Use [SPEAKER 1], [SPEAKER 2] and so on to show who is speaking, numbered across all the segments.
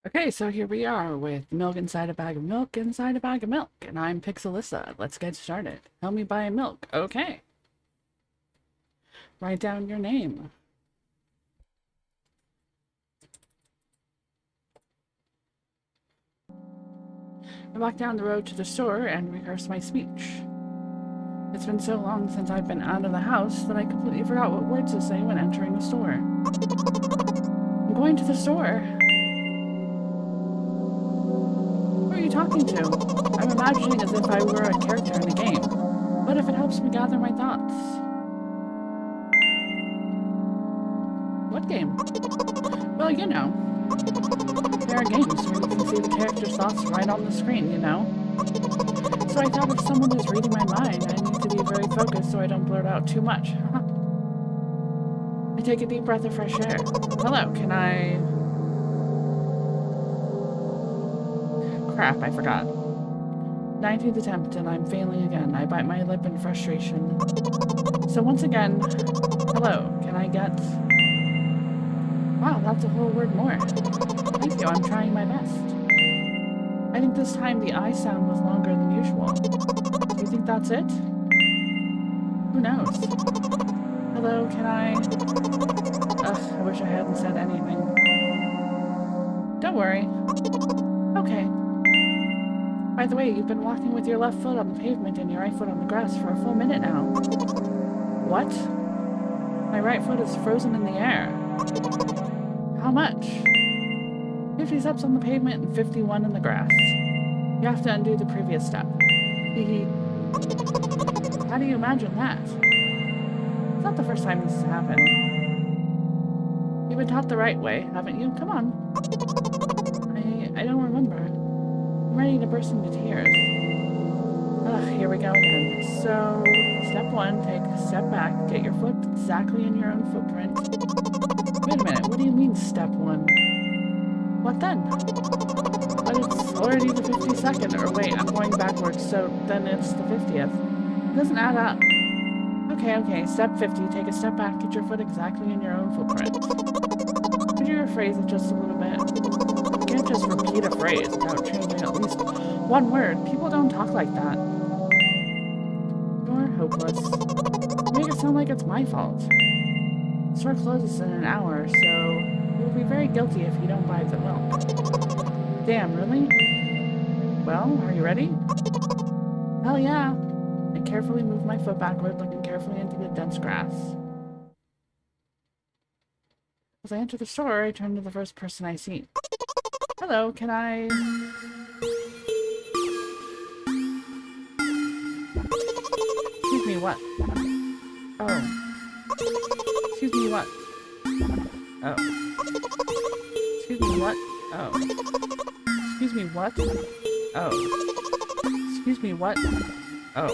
[SPEAKER 1] Okay, so here we are with milk inside a bag of milk inside a bag of milk, and I'm Pixelissa. Let's get started. Help me buy milk. Okay. Write down your name. I walk down the road to the store and rehearse my speech. It's been so long since I've been out of the house that I completely forgot what words to say when entering the store. I'm going to the store. Who are you talking to? I'm imagining as if I were a character in a game. What if it helps me gather my thoughts? What game? Well, you know. There are games where you can see the character's thoughts right on the screen, you know? So I thought if someone is reading my mind, I need to be very focused so I don't blurt out too much. I take a deep breath of fresh air. Hello, can I... Crap, I forgot. 19th attempt and I'm failing again. I bite my lip in frustration. So once again, hello, can I get... Wow, that's a whole word more. Thank you, I'm trying my best. I think this time the I sound was longer than usual. Do you think that's it? Who knows? Hello, can I... Ugh, I wish I hadn't said anything. Don't worry. Okay. By the way, you've been walking with your left foot on the pavement and your right foot on the grass for a full minute now. What? My right foot is frozen in the air. How much? 50 steps on the pavement and 51 in the grass. You have to undo the previous step. Hee. How do you imagine that? It's not the first time this has happened. You've been taught the right way, haven't you? Come on. I don't remember. I'm ready to burst into tears. Ugh, here we go again. So, step one, take a step back, get your foot exactly in your own footprint. Wait a minute, what do you mean step one? What then? But it's already the 52nd, or wait, I'm going backwards, so then it's the 50th. It doesn't add up. Okay, step 50, take a step back, get your foot exactly in your own footprint. Could you rephrase it just a little bit? You can't just repeat a phrase without changing at least one word. People don't talk like that. You're hopeless. You make it sound like it's my fault. The store closes in an hour, so you'll be very guilty if you don't buy the milk. Damn, really? Well, are you ready? Hell yeah. I carefully move my foot backward, looking carefully into the dense grass. As I enter the store, I turn to the first person I see. Hello, can I... Excuse me, what? Oh. Excuse me, what? Oh. Excuse me, what? Oh. Excuse me, what? Oh. Excuse me, what? Oh.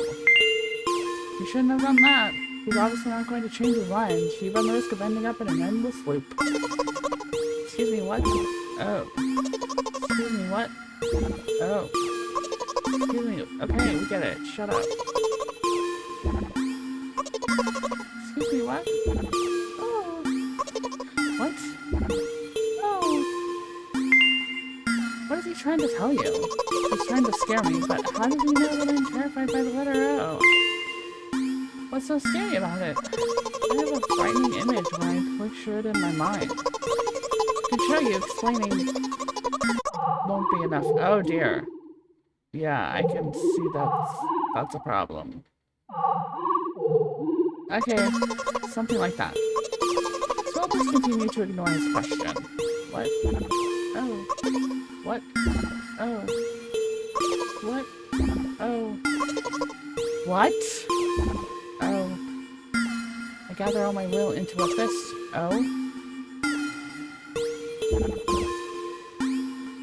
[SPEAKER 1] You shouldn't have done that. He's obviously not going to change his lines. You run the risk of ending up in an endless loop. Excuse me, what? Oh. Excuse me, what? Oh. Excuse me. Okay, we get it. Shut up. Excuse me, what? Oh. What? Oh. What is he trying to tell you? He's trying to scare me, but how does he know that I'm terrified by the letter O? What's so scary about it? I have a frightening image where I picture it in my mind. I could show you explaining won't be enough. Oh dear. Yeah, I can see that's a problem. Okay, something like that. So I'll just continue to ignore his question. What? Oh. What? Oh. What? Oh. What? Oh. I gather all my will into a fist. Oh.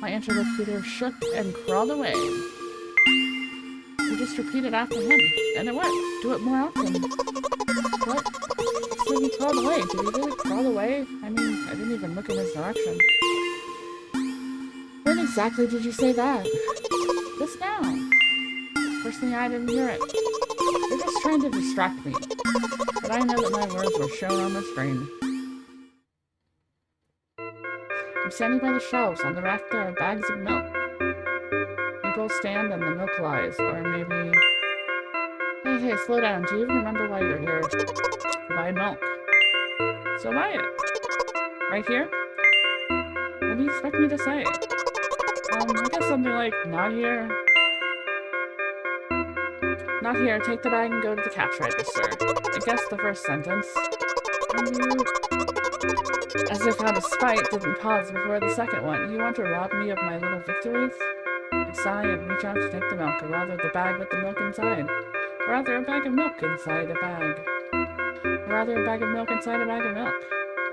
[SPEAKER 1] My interlocutor shook and crawled away. You just repeated after him, and it worked. Do it more often. What? So he crawled away. Did he really crawl away? I mean, I didn't even look in his direction. When exactly did you say that? Just now. First thing I didn't hear it. You're just trying to distract me. But I know that my words were shown on the screen. I'm standing by the shelves. On the rack there are bags of milk. We both stand and the milk lies. Or maybe... Hey, slow down. Do you even remember why you're here? To buy milk. So buy it. Right here? What do you expect me to say? I guess something like, not here. Not here. Take the bag and go to the cash register. I guess the first sentence. And you... As if out of spite, didn't pause before the second one. You want to rob me of my little victories? I sigh and reach out to take the milk, or rather the bag with the milk inside. Or rather a bag of milk inside a bag. Or rather a bag of milk inside a bag of milk.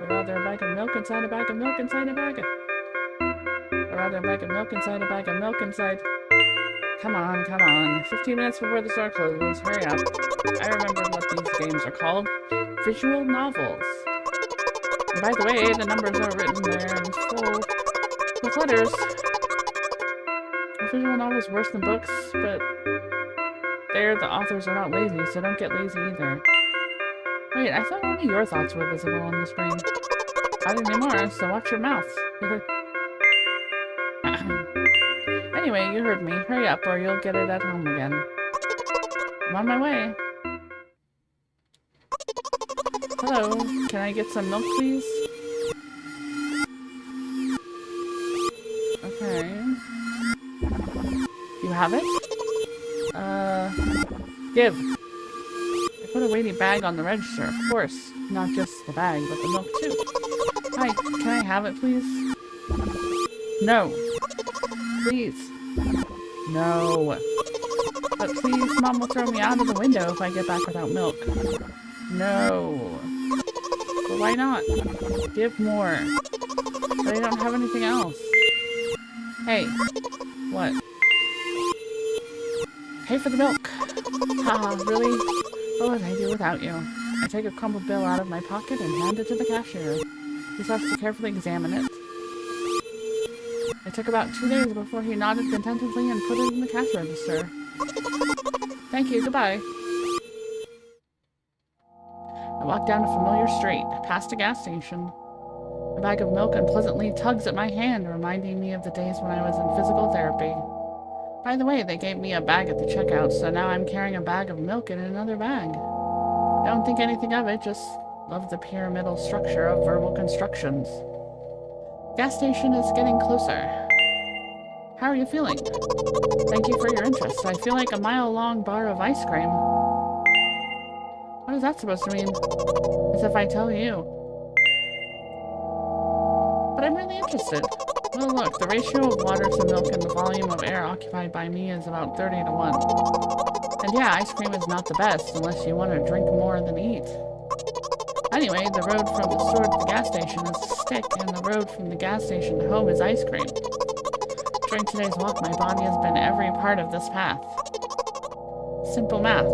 [SPEAKER 1] Or rather a bag of milk inside a bag of milk inside a bag of... Or rather a bag of milk inside a bag of milk inside... Come on, come on. 15 minutes before the store closes. Hurry up. I remember what these games are called. Visual novels. And by the way, the numbers are written there in full with letters. Are visual novels worse than books? But there, the authors are not lazy, so don't get lazy either. Wait, I thought only your thoughts were visible on the screen. Not anymore, so watch your mouth. Anyway, you heard me. Hurry up or you'll get it at home again. I'm on my way. Hello, can I get some milk, please? Okay. You have it? Give. I put a weighty bag on the register, of course. Not just the bag, but the milk too. Hi, can I have it, please? No. Please. No. But please, Mom will throw me out of the window if I get back without milk. No. But why not? Give more. But I don't have anything else. Hey. What? Pay for the milk. Haha, really? What would I do without you? I take a crumpled bill out of my pocket and hand it to the cashier. He starts to carefully examine it. It took about 2 days before he nodded contentedly and put it in the cash register. Thank you, goodbye. I walk down a familiar street, past a gas station. A bag of milk unpleasantly tugs at my hand, reminding me of the days when I was in physical therapy. By the way, they gave me a bag at the checkout, so now I'm carrying a bag of milk in another bag. Don't think anything of it, just love the pyramidal structure of verbal constructions. Gas station is getting closer. How are you feeling? Thank you for your interest. I feel like a mile-long bar of ice cream. What is that supposed to mean? As if I tell you. But I'm really interested. Well, look, the ratio of water to milk and the volume of air occupied by me is about 30 to 1. And yeah, ice cream is not the best unless you want to drink more than eat. Anyway, the road from the store to the gas station is a stick, and the road from the gas station to home is ice cream. During today's walk, my body has been every part of this path. Simple math.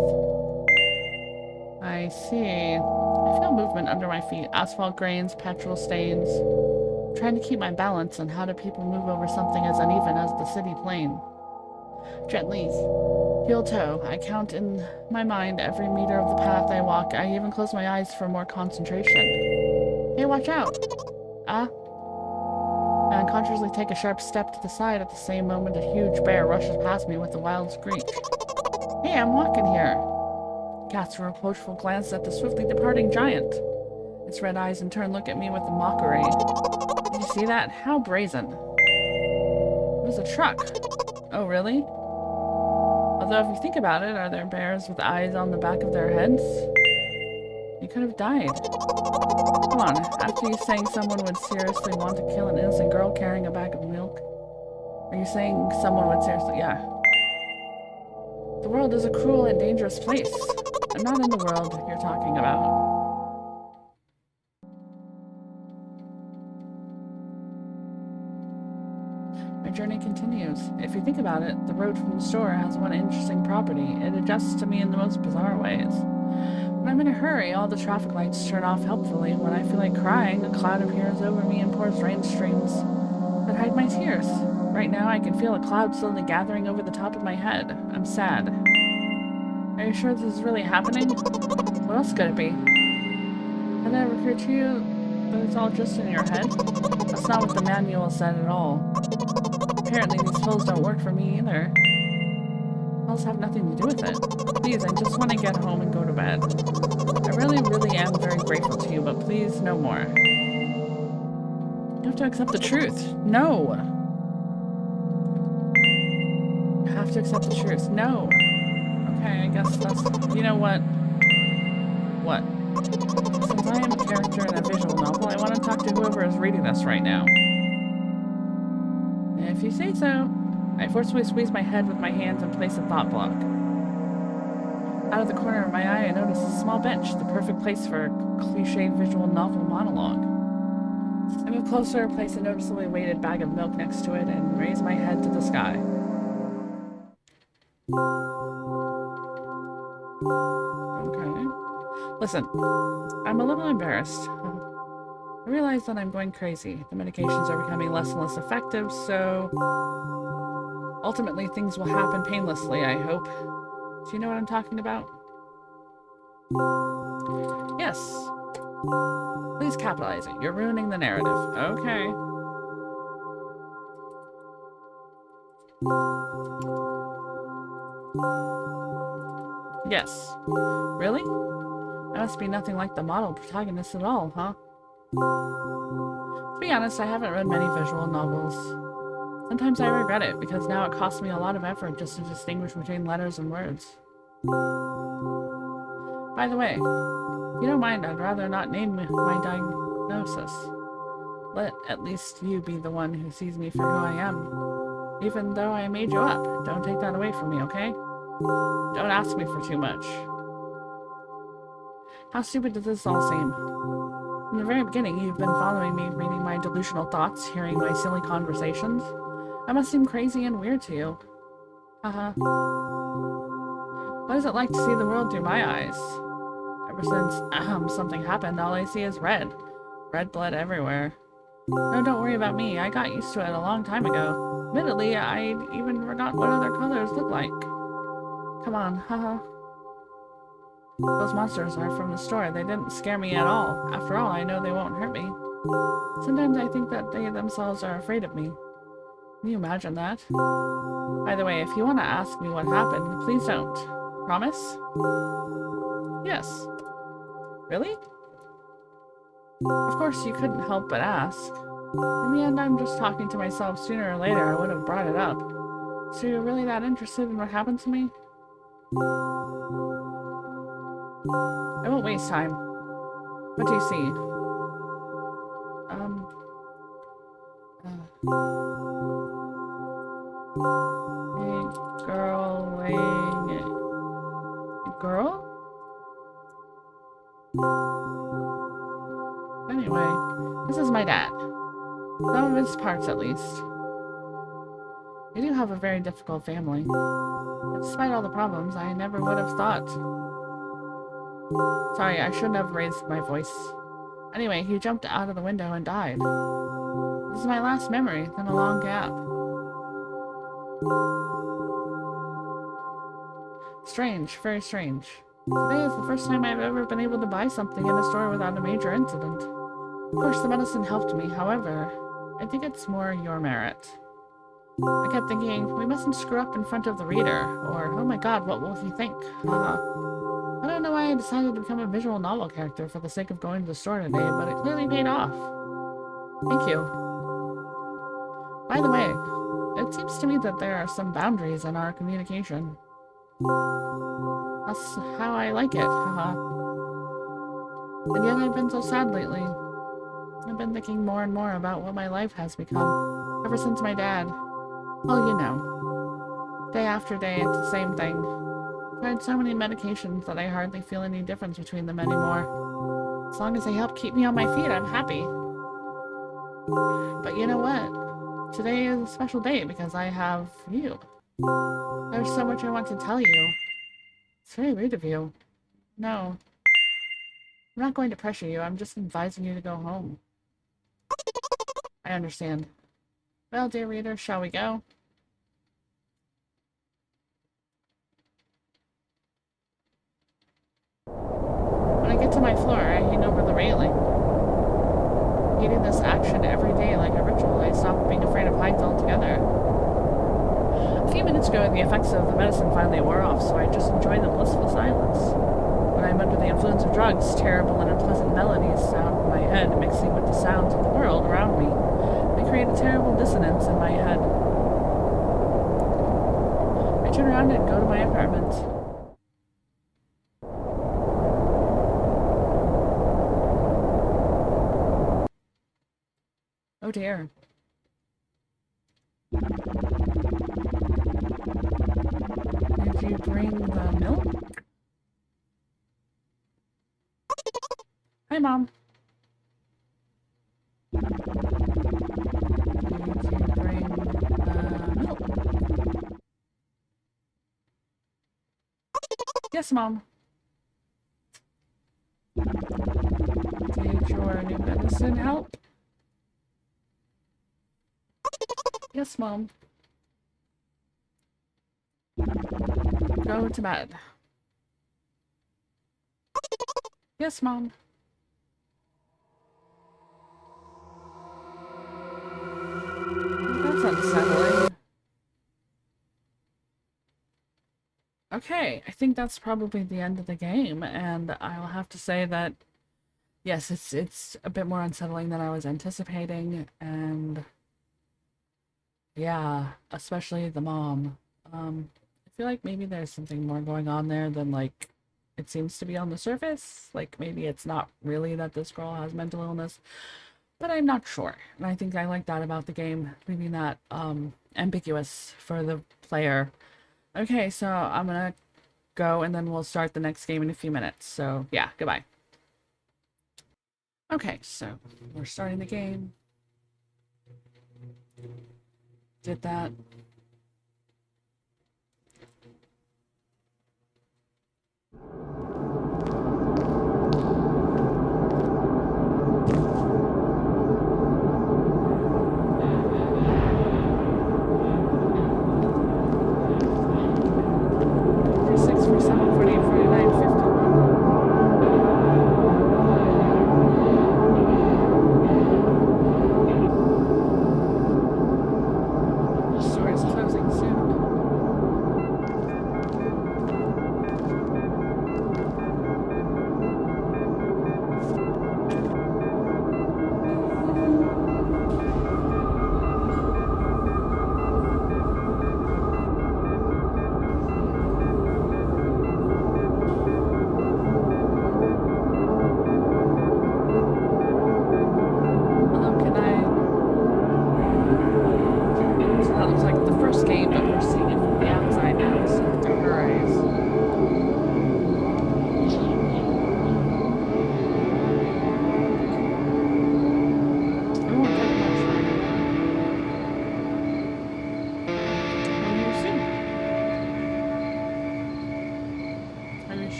[SPEAKER 1] I see. I feel movement under my feet. Asphalt grains, petrol stains. I'm trying to keep my balance, and how do people move over something as uneven as the city plain? Gently. Heel toe. I count in my mind every meter of the path I walk. I even close my eyes for more concentration. Hey, watch out! I unconsciously take a sharp step to the side. At the same moment, a huge bear rushes past me with a wild screech. Hey, I'm walking here! Casts a reproachful glance at the swiftly departing giant. Its red eyes in turn look at me with a mockery. Did you see that? How brazen. It was a truck. Oh, really? Although if you think about it, are there bears with eyes on the back of their heads? You could have died. Come on, after you saying someone would seriously want to kill an innocent girl carrying a bag of milk? Are you saying someone would seriously... Yeah. The world is a cruel and dangerous place. I'm not in the world you're talking about. My journey continues. If you think about it, the road from the store has one interesting property. It adjusts to me in the most bizarre ways. When I'm in a hurry, all the traffic lights turn off helpfully. When I feel like crying, a cloud appears over me and pours rain streams that hide my tears. Right now, I can feel a cloud slowly gathering over the top of my head. I'm sad. Are you sure this is really happening? What else could it be? Had it ever occurred to you that it's all just in your head? Let's not what the manual said at all. Apparently these pills don't work for me either. Pills have nothing to do with it. Please, I just want to get home and go to bed. I really, really am very grateful to you, but please, no more. You have to accept the truth. No! You have to accept the truth. No! Okay, I guess that's... You know what? What? Since I am a character in a visual novel, I want to talk to whoever is reading this right now. If you say so. I forcefully squeeze my head with my hands and place a thought block. Out of the corner of my eye, I notice a small bench, the perfect place for a cliched visual novel monologue. I move closer, place a noticeably weighted bag of milk next to it, and raise my head to the sky. Okay. Listen, I'm a little embarrassed. I realize that I'm going crazy. The medications are becoming less and less effective, so... ultimately, things will happen painlessly, I hope. Do you know what I'm talking about? Yes. Please capitalize it. You're ruining the narrative. Okay. Yes. Really? I must be nothing like the model protagonist at all, huh? To be honest, I haven't read many visual novels. Sometimes I regret it, because now it costs me a lot of effort just to distinguish between letters and words. By the way, if you don't mind, I'd rather not name my diagnosis. Let at least you be the one who sees me for who I am. Even though I made you up, don't take that away from me, okay? Don't ask me for too much. How stupid does this all seem? From the very beginning, you've been following me, reading my delusional thoughts, hearing my silly conversations. I must seem crazy and weird to you. Haha. What is it like to see the world through my eyes? Ever since, something happened, all I see is red. Red blood everywhere. No, don't worry about me. I got used to it a long time ago. Admittedly, I'd even forgot what other colors look like. Come on, haha. Those monsters are from the store. They didn't scare me at all. After all, I know they won't hurt me. Sometimes I think that they themselves are afraid of me. Can you imagine that? By the way, if you want to ask me what happened, please don't. Promise? Yes. Really? Of course, you couldn't help but ask. In the end, I'm just talking to myself. Sooner or later, I would have brought it up. So you're really that interested in what happened to me? I won't waste time. What do you see? A girl laying... A girl? Anyway, this is my dad. Some of his parts, at least. We do have a very difficult family. But despite all the problems, I never would have thought. Sorry, I shouldn't have raised my voice. Anyway, he jumped out of the window and died. This is my last memory, then a long gap. Strange, very strange. Today is the first time I've ever been able to buy something in a store without a major incident. Of course, the medicine helped me, however, I think it's more your merit. I kept thinking, we mustn't screw up in front of the reader, or, oh my god, what will he think? I don't know why I decided to become a visual novel character for the sake of going to the store today, but it clearly paid off. Thank you. By the way, it seems to me that there are some boundaries in our communication. That's how I like it, haha. And yet I've been so sad lately. I've been thinking more and more about what my life has become, ever since my dad. Well, you know. Day after day, it's the same thing. I've tried so many medications that I hardly feel any difference between them anymore. As long as they help keep me on my feet, I'm happy. But you know what? Today is a special day because I have you. There's so much I want to tell you. It's very rude of you. No. I'm not going to pressure you, I'm just advising you to go home. I understand. Well, dear reader, shall we go? When I get to my floor, I hang over the railing. Repeating this action every day like a minutes ago, the effects of the medicine finally wore off, so I just enjoyed the blissful silence. When I'm under the influence of drugs, terrible and unpleasant melodies sound in my head, mixing with the sounds of the world around me. They create a terrible dissonance in my head. I turn around and go to my apartment. Oh dear. Did you bring the milk? Hi, Mom. Did you bring the milk? Yes, Mom. Did your new medicine help? Yes, Mom. Go to bed. Yes, Mom. That's unsettling. Okay, I think that's probably the end of the game, and I'll have to say that yes, it's a bit more unsettling than I was anticipating, and yeah, especially the mom. I feel like maybe there's something more going on there than like it seems to be on the surface. Like maybe it's not really that this girl has mental illness, but I'm not sure. And I think I like that about the game, leaving that ambiguous for the player. Okay, so I'm gonna go and then we'll start the next game in a few minutes. So yeah, goodbye. Okay, so we're starting the game. Did that.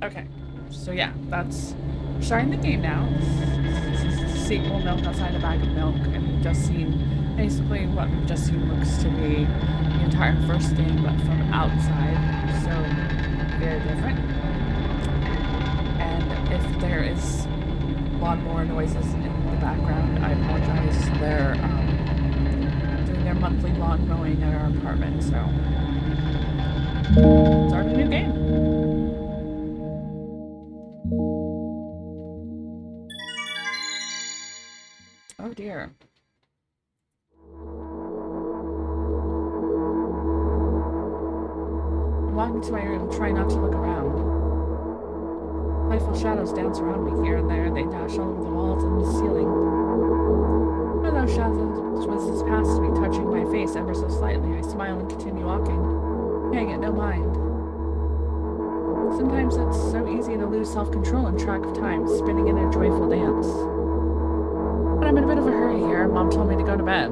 [SPEAKER 1] Okay, so yeah, that's starting the game now. This is the sequel, Milk Outside a Bag of Milk, and we've just seen, basically what we've just seen looks to be the entire first game, but from outside, so very different. And if there is a lot more noises in the background, I apologize. They're doing their monthly lawn mowing at our apartment, so start a new game. Oh dear. I'm walking to my room, trying not to look around. Playful shadows dance around me here and there. They dash all over the walls and the ceiling. One of those shadows whizzes past me, touching my face ever so slightly. I smile and continue walking, paying it no mind. Sometimes it's so easy to lose self-control and track of time, spinning in a joyful dance. But I'm in a bit of a hurry here. here. Mom told me to go to bed.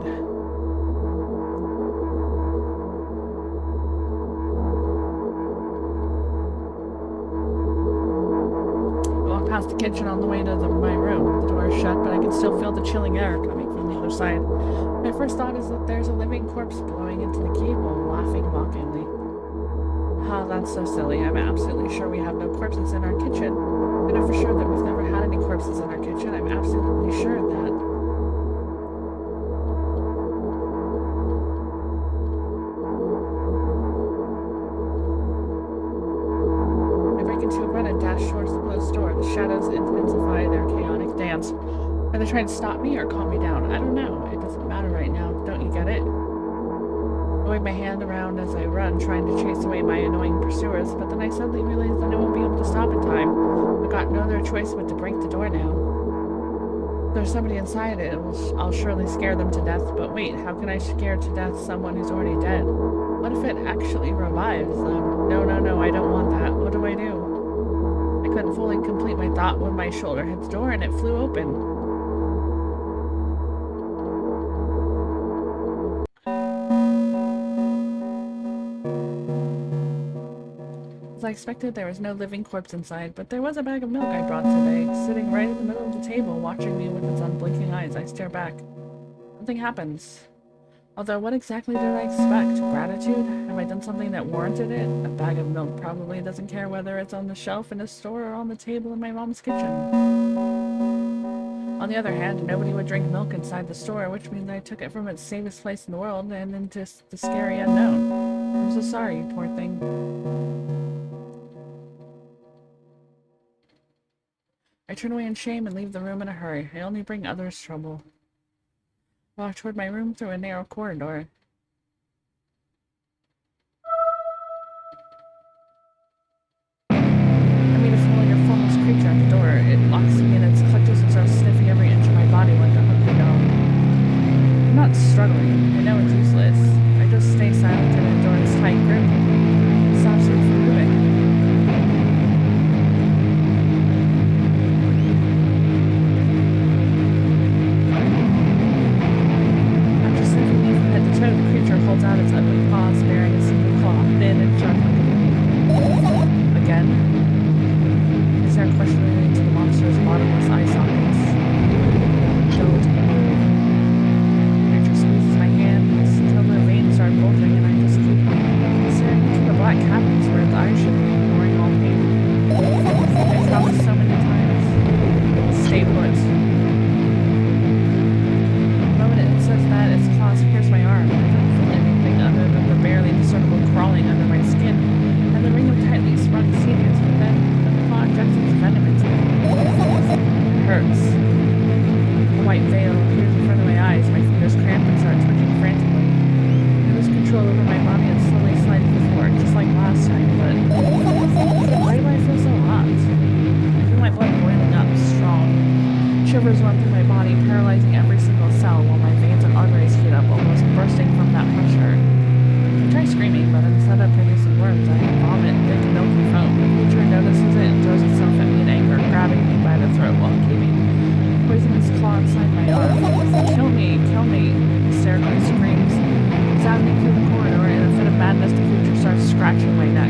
[SPEAKER 1] I walk past the kitchen on the way to my room. The door is shut, but I can still feel the chilling air coming from the other side. My first thought is that there's a living corpse blowing into the cable, laughing mockingly. Oh, that's so silly. I'm absolutely sure we have no corpses in our kitchen. I know for sure that we've never had any corpses in our kitchen. I'm absolutely sure of that. I break into a run and dash towards the closed door. The shadows intensify their chaotic dance. Are they trying to stop me or calm me down? I don't know. It doesn't matter right now. Don't you get it? I wave my hand around as I run, trying to chase away my annoying pursuers, but then I suddenly realize that I won't be able to stop in time. I've got no other choice but to break the door now. If there's somebody inside it, I'll surely scare them to death, but wait, how can I scare to death someone who's already dead? What if it actually revives them? No, I don't want that. What do I do? I couldn't fully complete my thought when my shoulder hit the door and it flew open. As I expected, there was no living corpse inside, but there was a bag of milk I brought today, sitting right in the middle of the table, watching me with its unblinking eyes. I stare back. Nothing happens. Although, what exactly did I expect? Gratitude? Have I done something that warranted it? A bag of milk probably doesn't care whether it's on the shelf in a store or on the table in my mom's kitchen. On the other hand, nobody would drink milk inside the store, which means I took it from its safest place in the world and into the scary unknown. I'm so sorry, you poor thing. I turn away in shame and leave the room in a hurry. I only bring others trouble. I walk toward my room through a narrow corridor. I meet a familiar formless creature at the door. It locks me in its clutches and starts sniffing every inch of my body like a hungry dog. I'm not struggling. I know it's useless. I just stay silent and endure its tight grip. It stops me from moving. The creature holds out its ugly paws, bearing a single claw, thin and sharp like a blade. Again? I stare questioningly into the monster's bottomless eye sockets. Don't move. The creature squeezes my hands until the veins start bulging, and I just keep staring into the black cavities where its eyes should be, ignoring all pain. I've promised so many times. Stay put. That its claws pierce my arm. I don't feel anything other than the barely discernible crawling under my skin and the ring of tightly sprung sinews, but then the claw injects its venom into me. It hurts. A white veil appears in front of my eyes. My fingers cramp and start twitching frantically. I lose control over my body and slowly slide to the floor, just like last time, but why do I feel so hot? I feel my blood boiling up, strong. Shivers run through my body, paralyzing every single cell, while my veins and arteries heat up, almost bursting from that pressure. I try screaming, but instead of producing words, I vomit thick, milky foam. The creature notices it and throws itself at me in anger, grabbing me by the throat while keeping a poisonous claw inside my arm. Kill me! Kill me! Hysterical screams. Sounding through the corridor, in a fit of madness, the creature starts scratching my neck.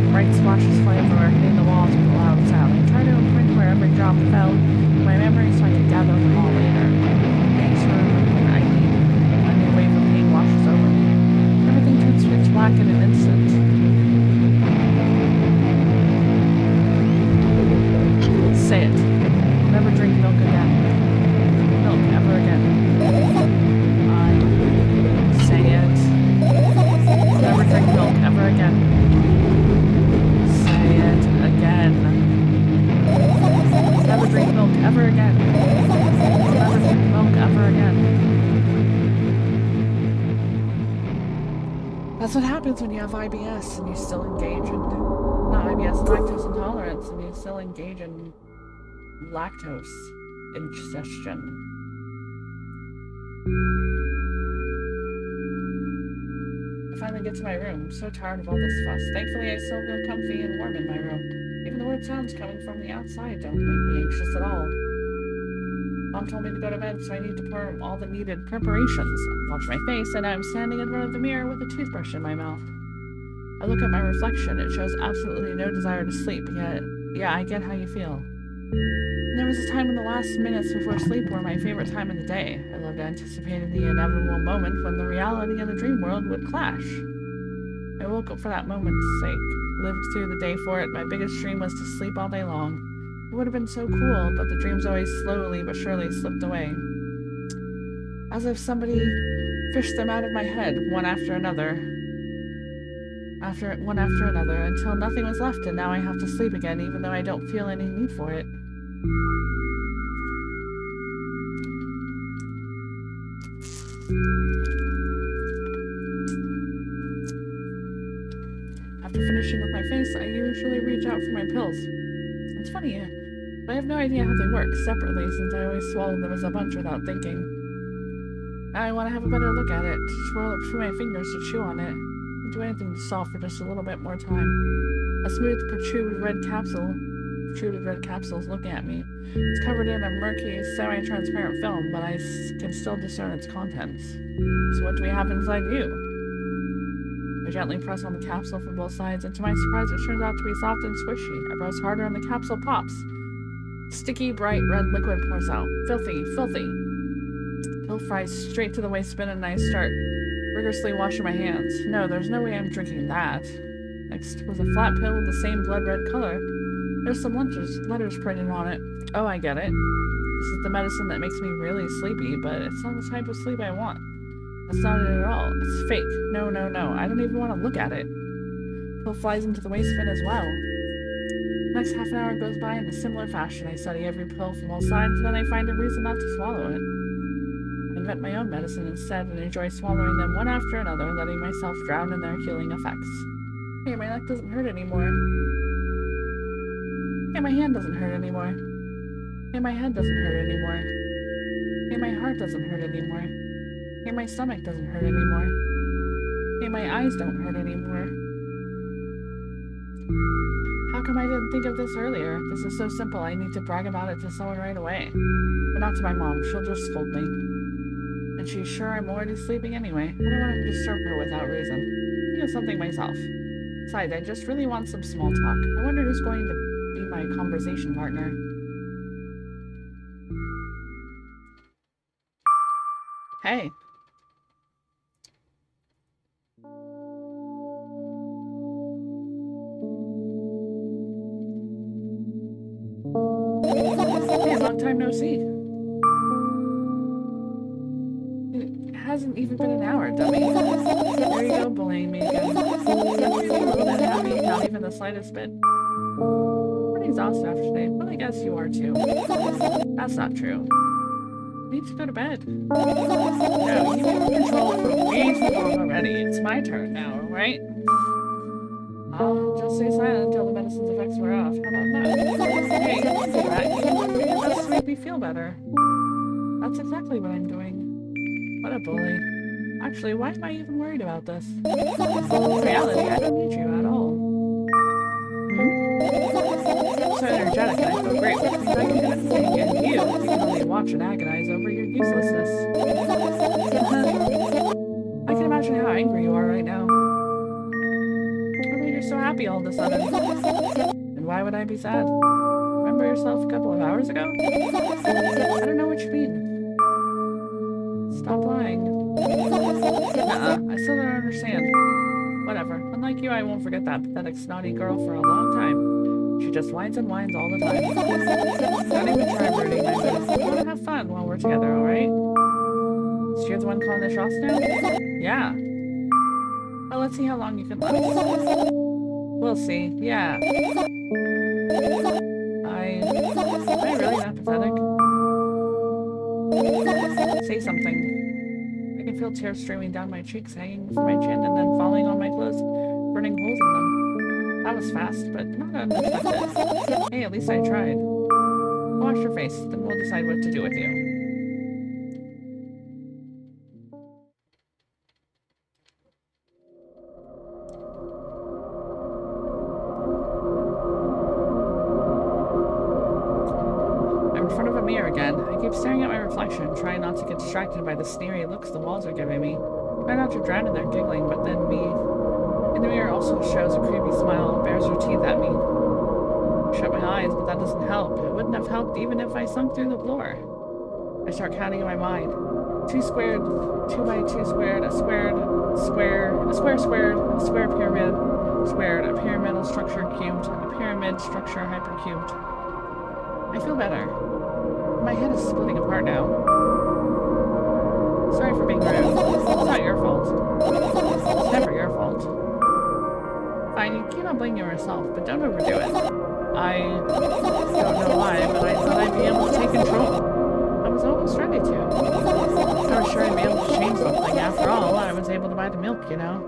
[SPEAKER 1] Bright splashes fly everywhere, hitting the walls with a loud sound. I try to imprint where every drop fell in my memory so I can gather them all later. Thanks for remembering I need. A new wave of pain washes over me. Everything turns pitch black in an instant. Say it. I'll never drink milk again. Milk ever again. I say it. I'll never drink milk ever again. Say it again. Never drink milk ever again. Never drink milk ever again. That's what happens when you have IBS and you still engage in, not IBS, lactose intolerance, and you still engage in lactose ingestion. I finally get to my room. I'm so tired of all this fuss. Thankfully, I still feel comfy and warm in my room. Even the weird sounds coming from the outside don't make me anxious at all. Mom told me to go to bed, so I need to pour all the needed preparations. Wash my face, and I'm standing in front of the mirror with a toothbrush in my mouth. I look at my reflection. It shows absolutely no desire to sleep, yet, yeah, I get how you feel. And there was a time when the last minutes before sleep were my favorite time of the day. I loved anticipating the inevitable moment when the reality and the dream world would clash. I woke up for that moment's sake, lived through the day for it. My biggest dream was to sleep all day long. It would have been so cool, but the dreams always slowly but surely slipped away. As if somebody fished them out of my head, one after another, until nothing was left, and now I have to sleep again, even though I don't feel any need for it. After finishing with my face, I usually reach out for my pills. It's funny, but I have no idea how they work separately, since I always swallow them as a bunch without thinking. Now I want to have a better look at it, swirl it through my fingers to chew on it, and do anything to solve for just a little bit more time. A smooth, protruded red capsule is looking at me. It's covered in a murky, semi-transparent film, but I can still discern its contents. So what do we have inside you? I gently press on the capsule from both sides, and to my surprise it turns out to be soft and squishy. I press harder and the capsule pops. Sticky, bright red liquid pours out. Filthy, filthy. Pill fries straight to the waste bin, and I start rigorously washing my hands. No, there's no way I'm drinking that. Next was a flat pill with the same blood red color. There's some letters printed on it. Oh, I get it. This is the medicine that makes me really sleepy, but it's not the type of sleep I want. That's not it at all. It's fake. No, no, no. I don't even want to look at it. Pill flies into the waste bin as well. The next half an hour goes by in a similar fashion. I study every pill from all sides, and then I find a reason not to swallow it. I invent my own medicine instead and enjoy swallowing them one after another, letting myself drown in their healing effects. Hey, my neck doesn't hurt anymore. Hey, my hand doesn't hurt anymore. Hey, my head doesn't hurt anymore. Hey, my heart doesn't hurt anymore. Hey, my stomach doesn't hurt anymore. Hey, my eyes don't hurt anymore. How come I didn't think of this earlier? This is so simple. I need to brag about it to someone right away. But not to my mom. She'll just scold me. And she's sure I'm already sleeping anyway. I don't want to disturb her without reason. Think of something myself. Besides, I just really want some small talk. I wonder who's going to be my conversation partner. Hey. Hey, long time no see. It hasn't even been an hour, dummy. There you go, bullying me again. Don't you feel a little bit happy? Not even the slightest bit. Pretty exhausted after today, but I guess you are too. That's not true. I need to go to bed. No, you've been in control for way too long already. It's my turn now, right? I'll just stay silent until the medicine's effects wear off. How about that? Hey, don't do that. You do your best to make me feel better. That's exactly what I'm doing. What a bully. Actually, why am I even worried about this? In reality, I don't need you at all. So energetic and I feel great, which means I can do anything, and you can only watch and agonize over your uselessness. I can imagine how angry you are right now. Why are you so happy all of a sudden? And why would I be sad? Remember yourself a couple of hours ago? I don't know what you mean. Stop lying. Nuh-uh, I still don't understand. Whatever. Unlike you, I won't forget that pathetic, snotty girl for a long time. She just whines and whines all the time. Don't even try ruining my mood. We want to have fun while we're together, alright? So you're the one calling the shots now? Yeah. Well, let's see how long you can last. We'll see. Yeah. Am I really that pathetic? Say something. I can feel tears streaming down my cheeks, hanging from my chin, and then falling on my clothes, burning holes in them. That was fast, but not unexpected. Hey, at least I tried. Wash your face, then we'll decide what to do with you. I'm front of a mirror again. I keep staring at my reflection, trying not to get distracted by the sneery looks the walls are giving me. Try not to drown in their giggling, but then me in the mirror also shows a creepy smile, bares her teeth at me. I shut my eyes, but that doesn't help. It wouldn't have helped even if I sunk through the floor. I start counting in my mind. 2 squared, 2 by 2 squared, a squared, square, a square squared, a square pyramid, squared, a pyramidal structure cubed, a pyramid structure hypercubed. I feel better. My head is splitting apart now. Sorry for being rude. It's not your fault. It's never your fault. Fine, you keep on blaming yourself, but don't overdo it. I don't know why, but I thought I'd be able to take control. I was almost ready to. I was sure I'd be able to change something. After all, I was able to buy the milk, you know.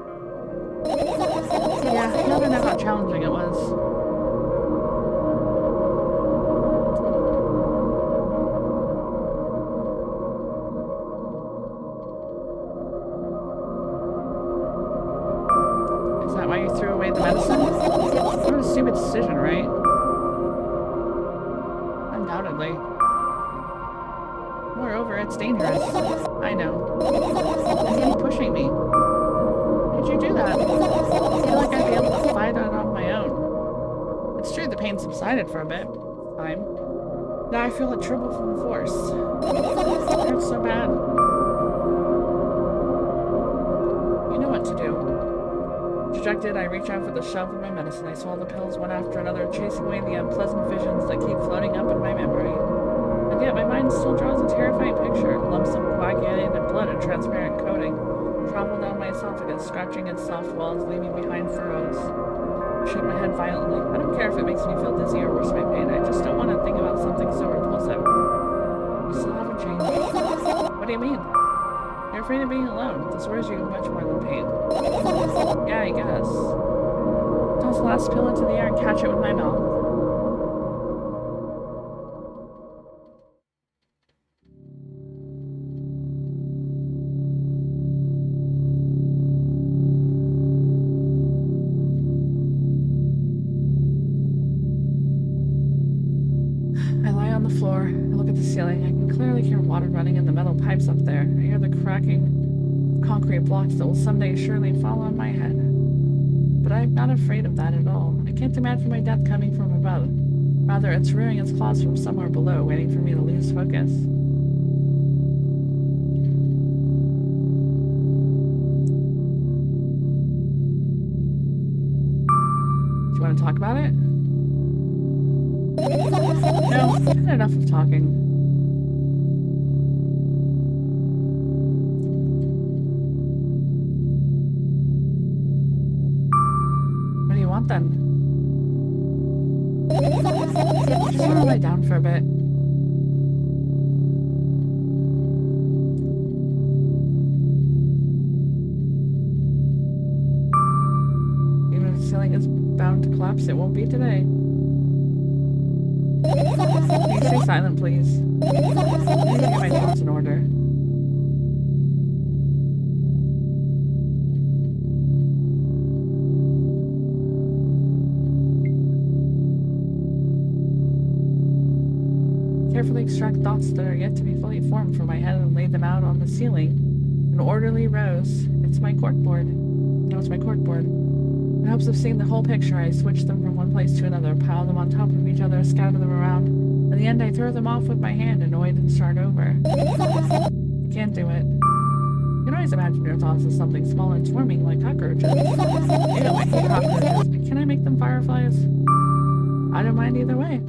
[SPEAKER 1] Yeah, now that I know how challenging it was. Is that why you threw away the medicine? What a stupid decision, right? Undoubtedly. Moreover, it's dangerous. I know. And you keep pushing me. Why did you do that? I feel like I'd be able to fight it on my own. It's true the pain subsided for a bit. Time. Now I feel a triple from force. It hurts so bad. You know what to do. Dejected, I reach out for the shelf of my medicine. I swallow the pills one after another, chasing away the unpleasant visions that keep floating up in my memory. And yet my mind still draws a terrifying picture. Lumps of coagulated blood and transparent coating travel down my esophagus, scratching its soft walls, leaving behind furrows. I shake my head violently. I don't care if it makes me feel dizzy or worse my pain. I just don't want to think about something so repulsive. You still haven't changed. What do you mean? You're afraid of being alone. This worries you much more than pain. Yeah, I guess. Toss the last pill into the air and catch it with my mouth. I lie on the floor. I look at the ceiling. I can clearly hear water running in the metal pipes up there. I hear the cracking of concrete blocks that will someday surely fall on my head. But I'm not afraid of that at all. I can't imagine my death coming from above. Rather, it's rearing its claws from somewhere below, waiting for me to lose focus. Do you want to talk about it? No, I've had enough of talking. What do you want then? I just want to lie down for a bit. Even if the ceiling is bound to collapse, it won't be today. Can you stay silent, please? I need to get my thoughts in order. Carefully extract thoughts that are yet to be fully formed from my head and lay them out on the ceiling in orderly rows. It's my corkboard. No, it's my corkboard. In hopes of seeing the whole picture, I switch them from one place to another, pile them on top of each other, scatter them around. In the end, I throw them off with my hand, annoyed, and start over. I can't do it. You can always imagine your thoughts as something small and swarming like cockroaches. Ew, I hate cockroaches. Can I make them fireflies? I don't mind either way.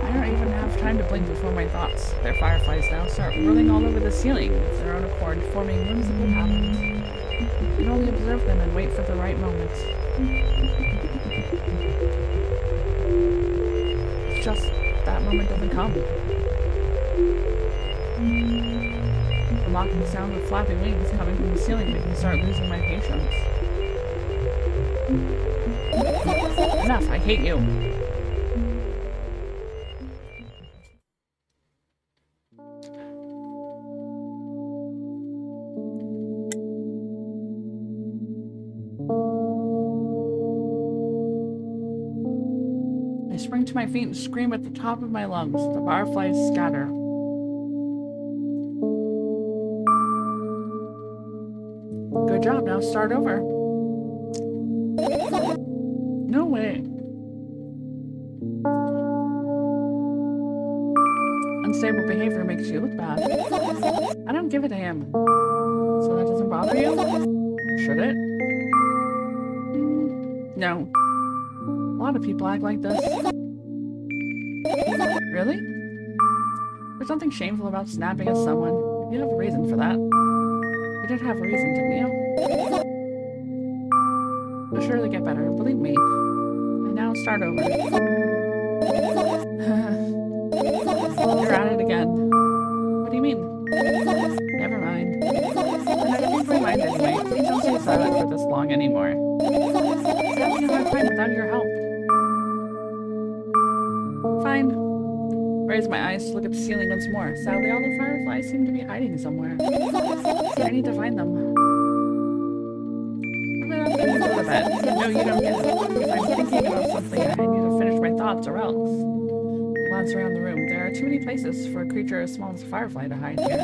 [SPEAKER 1] I don't even have time to blink before my thoughts. Their fireflies now start whirling all over the ceiling of their own accord, forming whimsical patterns. I can only observe them and wait for the right moment. It's just that moment doesn't come. The mocking sound of flapping wings coming from the ceiling make me start losing my patience. Enough, I hate you. to my feet and scream at the top of my lungs. The fireflies scatter. Good job, now start over. No way. Unstable behavior makes you look bad. I don't give a damn. So that doesn't bother you? Should it? No. A lot of people act like this. Really? There's nothing shameful about snapping at someone. You have a reason for that. You did have a reason, didn't you? You'll surely get better, believe me. And now start over. You're at it again. What do you mean? Never mind. Then I changed my mind anyway. Please don't stay silent for this long anymore. I'm having a hard time without your help. Fine. Raise my eyes to look at the ceiling once more. Sadly, all the fireflies seem to be hiding somewhere. I need to find them. I'm gonna go to bed. No, you don't get it. If I'm thinking about something, I need to finish my thoughts or else. Glance around the room. There are too many places for a creature as small as a firefly to hide here.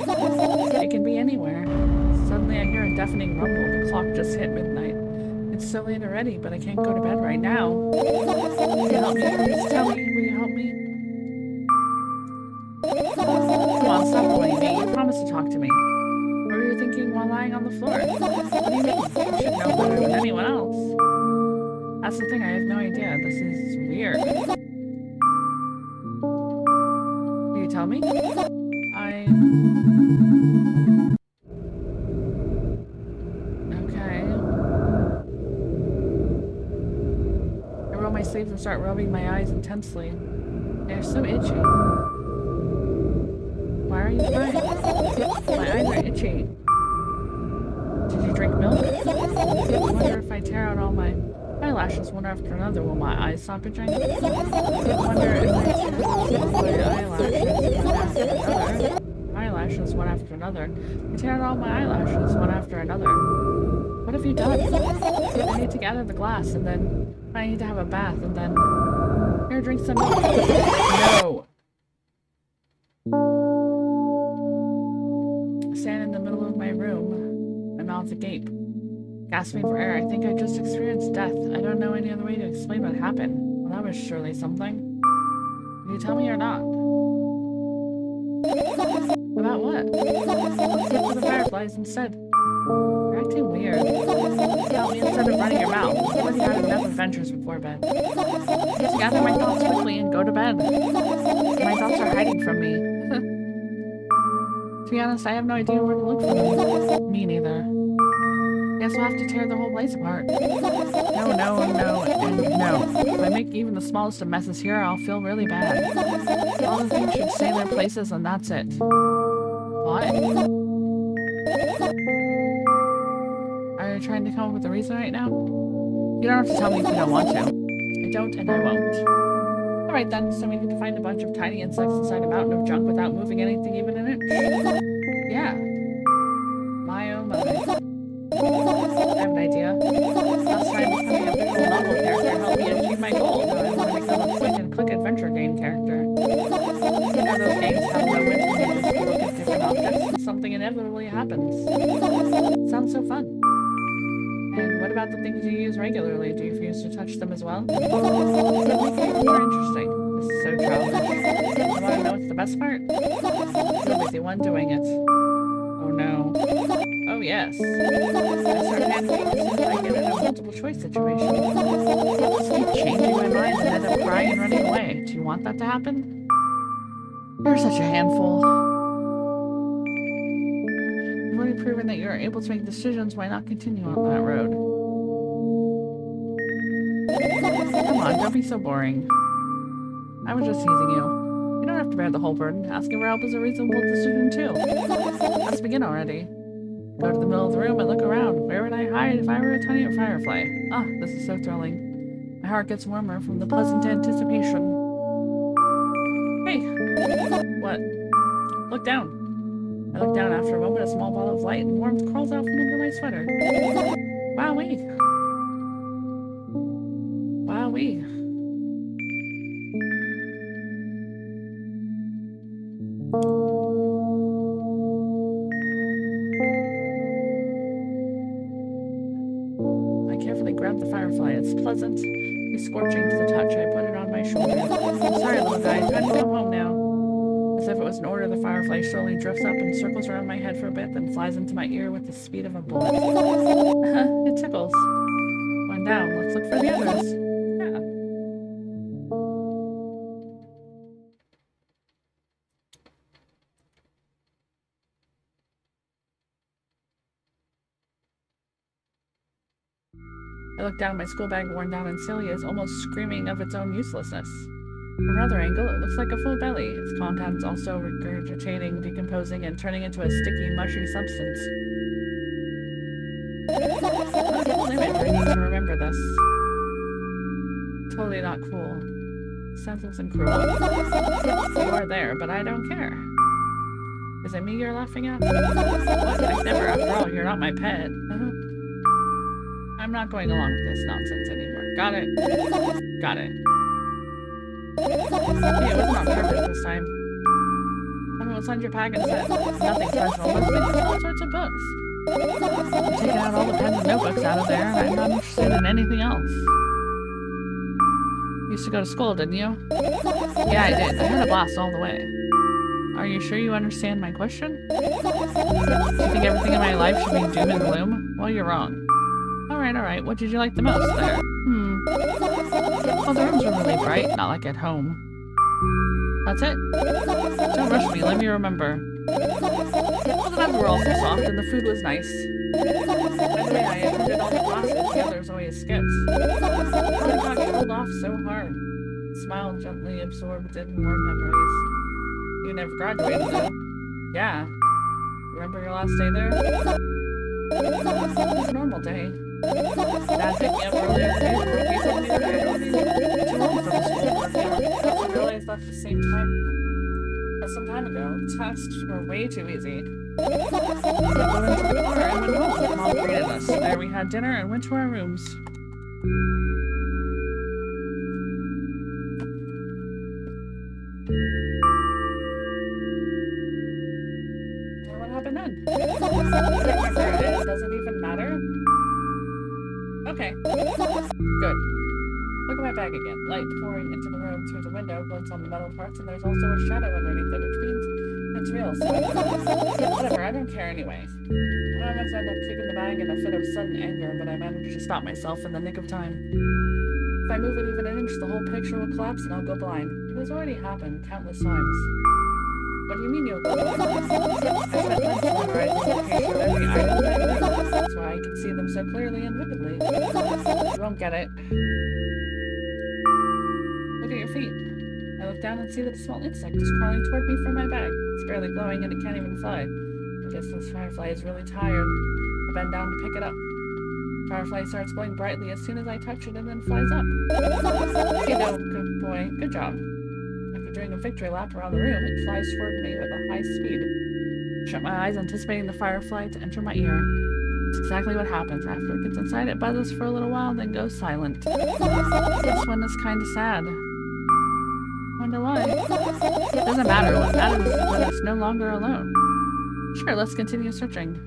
[SPEAKER 1] It can be anywhere. Suddenly I hear a deafening rumble. The clock just hit midnight. It's so late already, but I can't go to bed right now. Will you help me? Please tell me. Will you help me? Come on, stop bullying me. You promised to talk to me. What were you thinking while lying on the floor? What do you mean? You should know better than anyone else. That's the thing, I have no idea. This is weird. Will you tell me? Okay. I roll my sleeves and start rubbing my eyes intensely. They're so itchy. Why are you crying? My eyes are itchy. Did you drink milk? I wonder if I tear out all my eyelashes one after another, will my eyes stop itching? I wonder if I tear out all my eyelashes one after another. I tear out all my eyelashes one after another. What have you done? I need to gather the glass, and then I need to have a bath, and then here, drink some milk. No. I stand in the middle of my room, my mouth agape, gasping for air. I think I just experienced death. I don't know any other way to explain what happened. Well, that was surely something. Will you tell me or not? About what? Let's get to the fireflies instead. You're acting weird. Tell me instead of running your mouth. You've already had enough adventures before bed. I need to gather my thoughts quickly and go to bed. My thoughts are hiding from me. To be honest, I have no idea where to look for them. Me neither. Guess we'll have to tear the whole place apart. No, and no. If I make even the smallest of messes here, I'll feel really bad. All the things should stay in their places and that's it. What? Are you trying to come up with a reason right now? You don't have to tell me if you don't want to. I don't and I won't. Alright then, so we need to find a bunch of tiny insects inside a mountain of junk without moving anything even an inch. Yeah. My oh my. I have an idea. Last time becoming a visual novel character helped me achieve my goal. Now I want to become a point and click adventure game character. You know those games have moments when you just look at different objects and something inevitably happens. Sounds so fun. And what about the things you use regularly? Do you refuse to touch them as well? That make it more interesting. This is so childish. You want to know what's the best part? You'll be the one doing it. Oh no. Oh yes. I start panicking as soon as I get in a multiple choice situation. I'll just keep changing my mind and end up crying and running away. Do you want that to happen? You're such a handful. You've already proven that you are able to make decisions. Why not continue on that road? Come on, don't be so boring. I was just teasing you. You don't have to bear the whole burden. Asking for help is a reasonable decision too. Let's begin already. Go to the middle of the room and look around. Where would I hide if I were a tiny firefly? Ah, this is so thrilling. My heart gets warmer from the pleasant anticipation. Hey! What? Look down. I look down. After a moment, a small ball of light and warmth crawls out from under my sweater. Wowee. Wowee. It's pleasantly scorching to the touch. I put it on my shoulder. Sorry, little guy. Time to come home now. As if it was an order, the firefly slowly drifts up and circles around my head for a bit, then flies into my ear with the speed of a bullet. It tickles. One down. Let's look for the others. Yeah. I look down at my school bag, worn down, and Celia is almost screaming of its own uselessness. From another angle, it looks like a full belly, its contents also regurgitating, decomposing, and turning into a sticky, mushy substance. What a cool image. I need to remember this. Totally not cool. Senseless and cruel. You are there, but I don't care. Is it me you're laughing at? What? I never, after all, you're not my pet. I'm not going along with this nonsense anymore. Got it? Got it. Hey, it wasn't on purpose this time. Tell me what's on your pack instead. Nothing special. Mostly just all sorts of books. I'm taking out all the pens and notebooks out of there, and I'm not interested in anything else. You used to go to school, didn't you? Yeah, I did. I had a blast all the way. Are you sure you understand my question? Do you think everything in my life should be doom and gloom? Well, you're wrong. Alright. What did you like the most there? Well, the rooms were really bright, not like at home. That's it? Don't rush me, let me remember. Well, the beds were also soft and the food was nice. By the way, I attended all the classes the others always skipped. How I got pulled off so hard. Smile gently absorbed in warm memories. You never graduated, though. Yeah. Remember your last day there? It was a normal day. Dad picked me up earlier today. He told me that I don't need to too old for the school work now. I realized that at the same time as some time ago, the tests were way too easy. So I got into the car and went home. Mom greeted us. There we had dinner and went to our rooms. Well, what happened then? I don't remember. It doesn't even matter. Okay. Good. Look at my bag again. Light pouring into the room through the window, glints on the metal parts, and there's also a shadow underneath it, which means it's real. So whatever, I don't care anyway. I almost ended up kicking the bag in a fit of sudden anger, but I managed to stop myself in the nick of time. If I move it even an inch, the whole picture will collapse and I'll go blind. It has already happened countless times. What do you mean you'll go blind? I spent months memorizing the picture of every item in my room. That's why I can see them so clearly and vividly. You won't get it. Look at your feet. I look down and see that a small insect is crawling toward me from my bag. It's barely glowing and it can't even fly. I guess this firefly is really tired. I bend down to pick it up. Firefly starts glowing brightly as soon as I touch it and then flies up. There you go, good boy. Good job. After doing a victory lap around the room, it flies toward me with a high speed. I shut my eyes, anticipating the firefly to enter my ear. It's exactly what happens. After it gets inside, it buzzes for a little while, then goes silent. This one is kind of sad. Wonder why. It doesn't matter. What matters is that it's no longer alone. Sure, let's continue searching.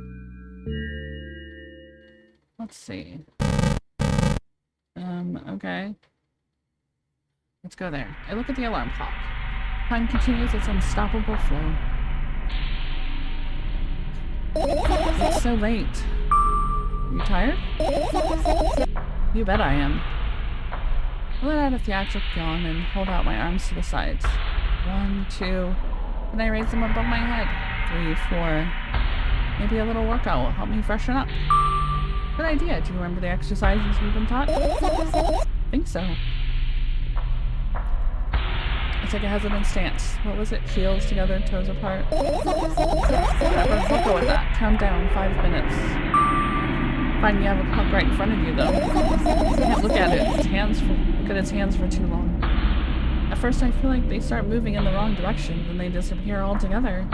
[SPEAKER 1] Let's see. Okay. Let's go there. I look at the alarm clock. Time continues its unstoppable flow. It's so late. You tired? You bet I am. I let out a theatric yawn and hold out my arms to the sides. 1, 2, then I raise them above my head. 3, 4. Maybe a little workout will help me freshen up. Good idea. Do you remember the exercises we've been taught? I think so. I take a hesitant stance. What was it? Heels together, toes apart. Whatever, we'll go with that. Count down, 5 minutes. Fine, you have a puck right in front of you, though. You can't look at it. Look at its hands for too long. At first, I feel like they start moving in the wrong direction, then they disappear altogether.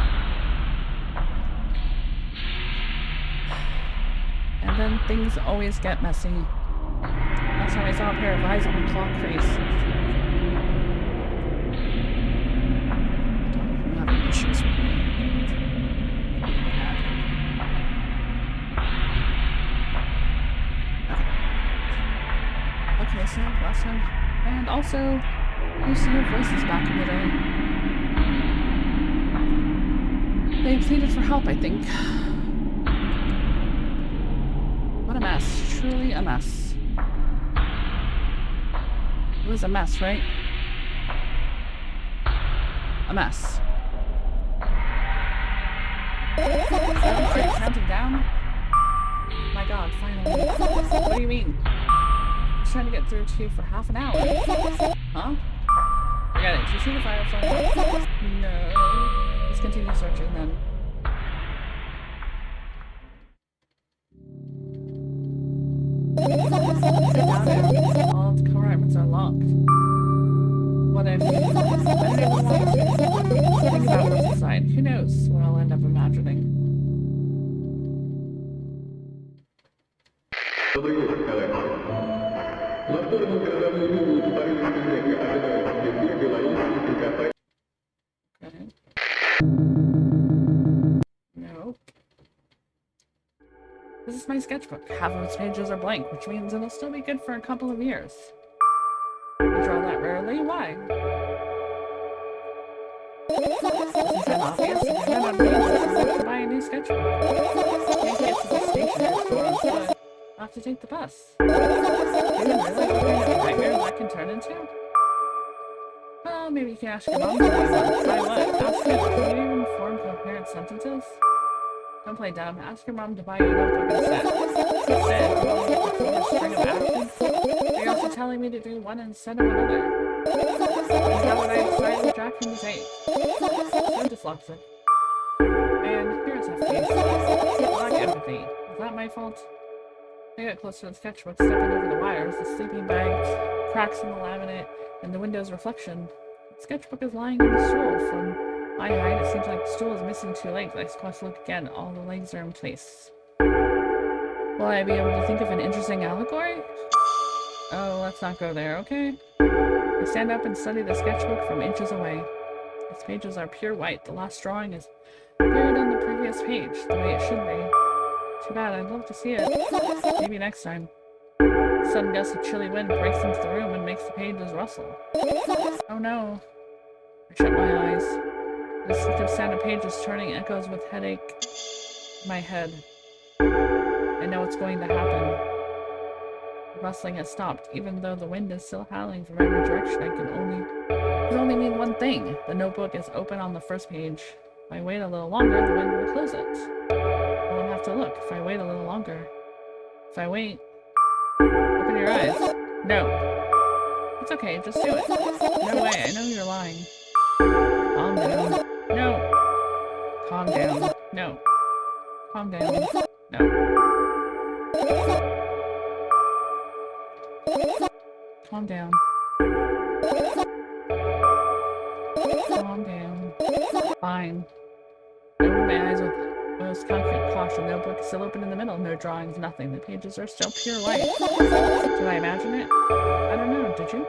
[SPEAKER 1] And then things always get messy. Last time I saw a pair of eyes on the clock face. I'm having issues with me. listening last time. And also, used to hear voices back in the day. They pleaded for help, I think. What a mess. Truly a mess. It was a mess, right? A mess. Are you counting down? My god, finally. What do you mean? I was trying to get through to you for half an hour. Huh? Forget it. Did you see the firefly? No. Let's continue searching then. All of the compartments are locked. What if... I don't even want to think about what's inside. Who knows what I'll end up imagining. Okay. No. This is my sketchbook. Half of its pages are blank, which means it'll still be good for a couple of years. You draw that rarely? Why? Since I'm obvious, if you run out of pages, you have to buy a new sketchbook. Can't get to the station or on foot. I'll have to take the bus. Do you realize what kind of nightmare that can turn into? Well, maybe you can ask your mom to do one. Try what? Ask her, can you even form coherent sentences? Don't play dumb. Ask your mom to buy you a notebook instead. Instead, you want me to perform a string of actions? Are you also telling me to do one instead of another? Is that what I decided with Jack from the tape? So dyslexic. And here's FP. Lack empathy. Is that my fault? I got close to the sketchbook, stepping over the wires, the sleeping bags, cracks in the laminate, and the window's reflection. The sketchbook is lying on the stool. From my height, it seems like the stool is missing two legs. I squat to look again. All the legs are in place. Will I be able to think of an interesting allegory? Oh, let's not go there, okay? I stand up and study the sketchbook from inches away. Its pages are pure white. The last drawing is buried on the previous page, the way it should be. Too bad, I'd love to see it. Maybe next time. A sudden gust of chilly wind breaks into the room and makes the pages rustle. Oh no. I shut my eyes. The distinctive sound of pages turning echoes with headache in my head. I know what's going to happen. The rustling has stopped, even though the wind is still howling from every direction. It can only mean one thing. The notebook is open on the first page. If I wait a little longer, the wind will close it. I won't have to look if I wait a little longer. If I wait... Open your eyes. No. It's okay, just do it. No way, I know you're lying. Calm down. No. Calm down. No. Calm down. No. Calm down. Calm down. Fine. I open my eyes with most concrete caution. Notebook is still open in the middle. No drawings, nothing. The pages are still pure white. Did I imagine it? I don't know. Did you?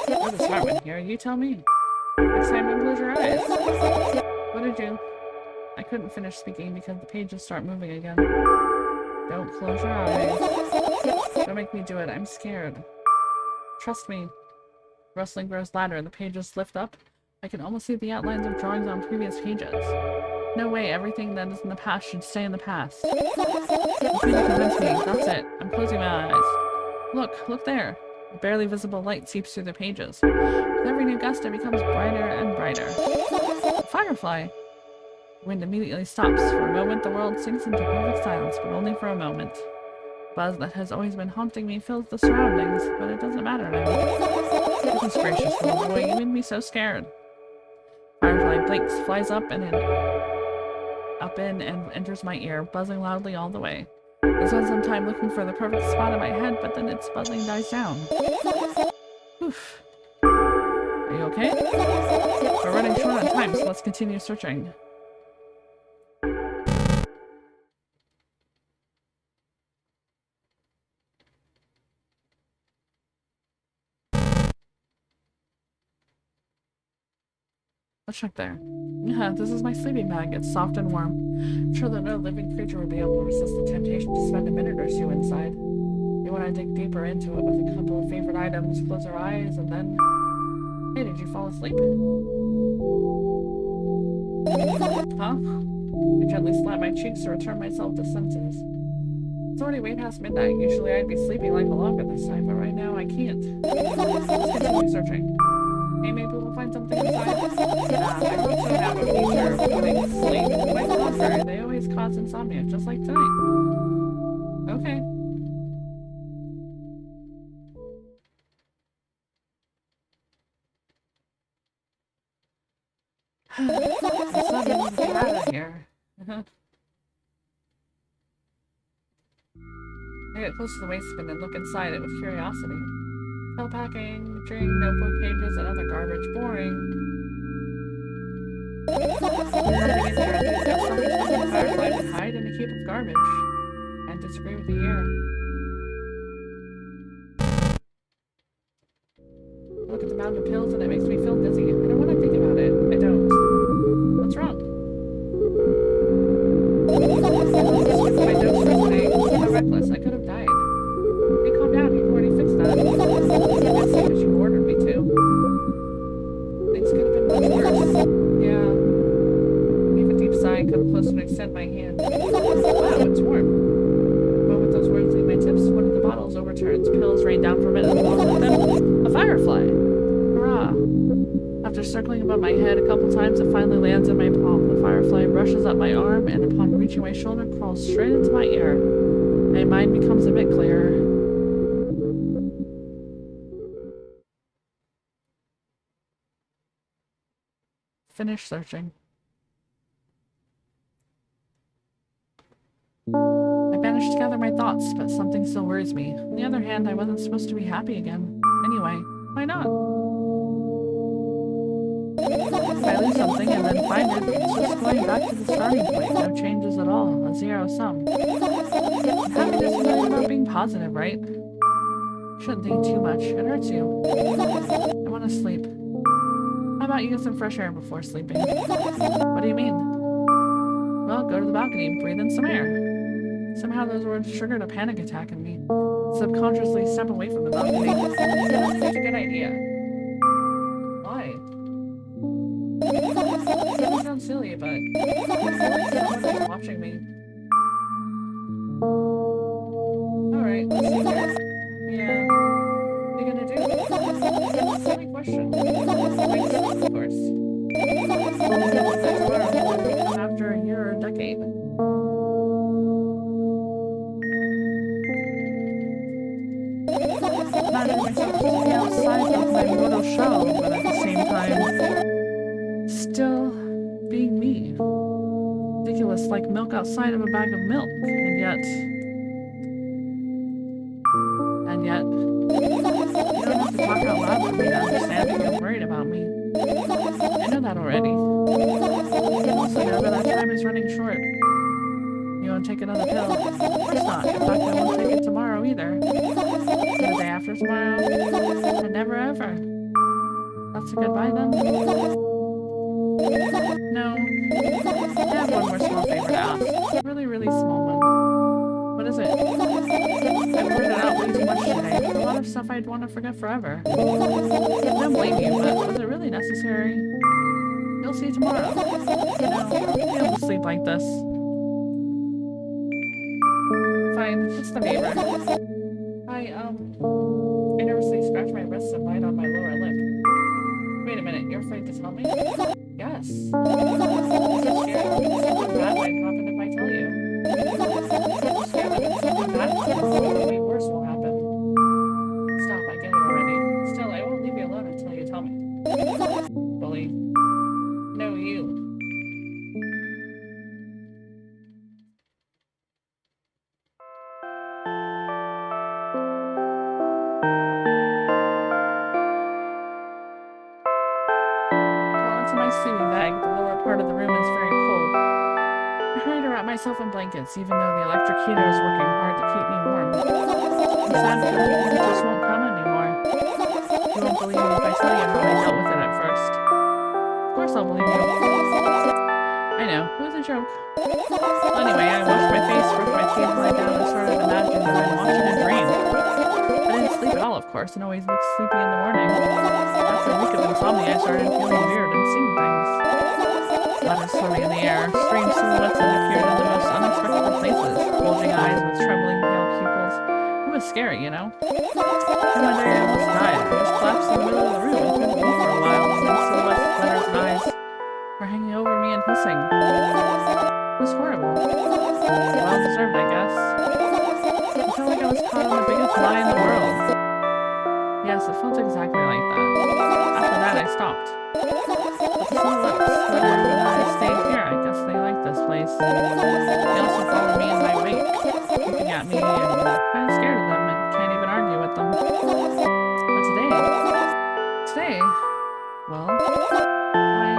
[SPEAKER 1] You're the smart one here. You tell me. Next time, don't close your eyes. What did you? I couldn't finish speaking because the pages start moving again. Don't close your eyes. Don't make me do it. I'm scared. Trust me. Rustling grows louder and the pages lift up. I can almost see the outlines of drawings on previous pages. No way, everything that is in the past should stay in the past. You trying to convince me. That's it. I'm closing my eyes. Look there. A barely visible light seeps through the pages. With every new gust, it becomes brighter and brighter. A firefly! The wind immediately stops. For a moment, the world sinks into perfect silence, but only for a moment. The buzz that has always been haunting me fills the surroundings, but it doesn't matter now. Goodness gracious, little boy, you made me so scared. Firefly blinks, flies up in and enters my ear, buzzing loudly all the way. I spend some time looking for the perfect spot in my head, but then its buzzing dies down. Oof. Are you okay? We're running short on time, so let's continue searching. Let's check there. Yeah, this is my sleeping bag. It's soft and warm. I'm sure that no living creature would be able to resist the temptation to spend a minute or two inside. It want to dig deeper into it with a couple of favorite items, close our eyes, and then... Hey, did you fall asleep? Huh? I gently slap my cheeks to return myself to senses. It's already way past midnight. Usually I'd be sleeping like a log at this time, but right now I can't. Let's continue searching. Hey, maybe we'll find something inside? I also have a feature of putting sleep. My contrary, they always cause insomnia, just like tonight. Okay. It's not able to get out of here. I get close to the waste bin and look inside it with curiosity. Pill packing, drink, notebook pages, and other garbage. Boring. There's nothing in here. At least there's some expecting Firefly would hide in a heap of garbage. And disagree with the air. I look at the mountain of pills and it makes me feel dizzy. I don't want to think about it. I don't. What's wrong? My notes for today. So reckless. I could have died. Hey, calm down. You've already fixed that. I guess because you ordered me to. Things could have been much worse. Yeah. I gave a deep sigh and come closer to extend my hand. Wow, it's warm. But with those words leave my tips, one of the bottles overturns. Pills rain down from it, and along with them, a firefly. Hurrah! After circling above my head a couple times, it finally lands in my palm. The firefly rushes up my arm, and upon reaching my shoulder, crawls straight into my ear. My mind becomes a bit clearer. Finish searching. I managed to gather my thoughts, but something still worries me. On the other hand, I wasn't supposed to be happy again. Anyway, why not? If I lose something and then find it, it's just going back to the starting point. No changes at all. A zero sum. Happiness is really about being positive, right? Shouldn't think too much. It hurts you. I want to sleep. How about you get some fresh air before sleeping? What do you mean? Well, go to the balcony, breathe in some air. Somehow those words triggered a panic attack in me. Subconsciously step away from the balcony. I don't think it's a good idea. Why? It sounds silly, but I feel like someone is watching me. Alright, let's see here. Yeah. What are you gonna do? Silly question. Wait, of course. After a year or a decade. Imagine myself to be outside of my mortal shell, but at the same time, still being me. Ridiculous, like milk outside of a bag of milk, and yet, you don't have to talk out loud for me to understand that you're worried about me. I know that already. I also know that our time is running short. You won't take another pill? Of course not. In fact, I won't take it tomorrow either. The day after tomorrow? And never ever. That's a goodbye then? No. I have one more small favor to ask. A really, really small one. What is it? I've blurted out way too much today. A lot of stuff I'd want to forget forever. I don't blame you, but was it really necessary? You'll see tomorrow. You know, I'll be able to sleep like this. Fine, it's the favor. I nervously scratch my wrist and bite on my lower lip. Wait a minute, you're afraid to tell me? Yes. I'm so scared that something bad might happen if I tell you. I'm so scared that something bad will happen, something worse will happen. Stop, I get it already. Still, I won't leave you alone until you tell me. Bully. No, you. Myself in blankets, even though the electric heater is working hard to keep me warm. I'm sad that it just won't come anymore. You won't believe me if I tell you how I dealt with it at first. Of course I'll believe you. I know, it was a joke. Well, anyway, I washed my face, brushed my teeth, lied down, and started imagining that I'm watching a dream. course, and always looks sleepy in the morning. After a week of insomnia, I started feeling weird and seeing things. Letters floating in the air, strange silhouettes that appeared in the most unexpected places, bulging eyes with trembling pale pupils. It was scary, you know? And one day I almost died. I just collapsed in the middle of the room and couldn't move for a while, and then silhouettes, letters, and eyes were hanging over me and hissing. It was horrible. Well deserved, I guess. I felt like I was caught on the biggest lie in the world. Yes, it felt exactly like that. After that, I stopped. But the silhouettes that I stayed here, I guess they like this place. They also followed me in my wake, looking at me, and I'm kind of scared of them and can't even argue with them. But today, well, I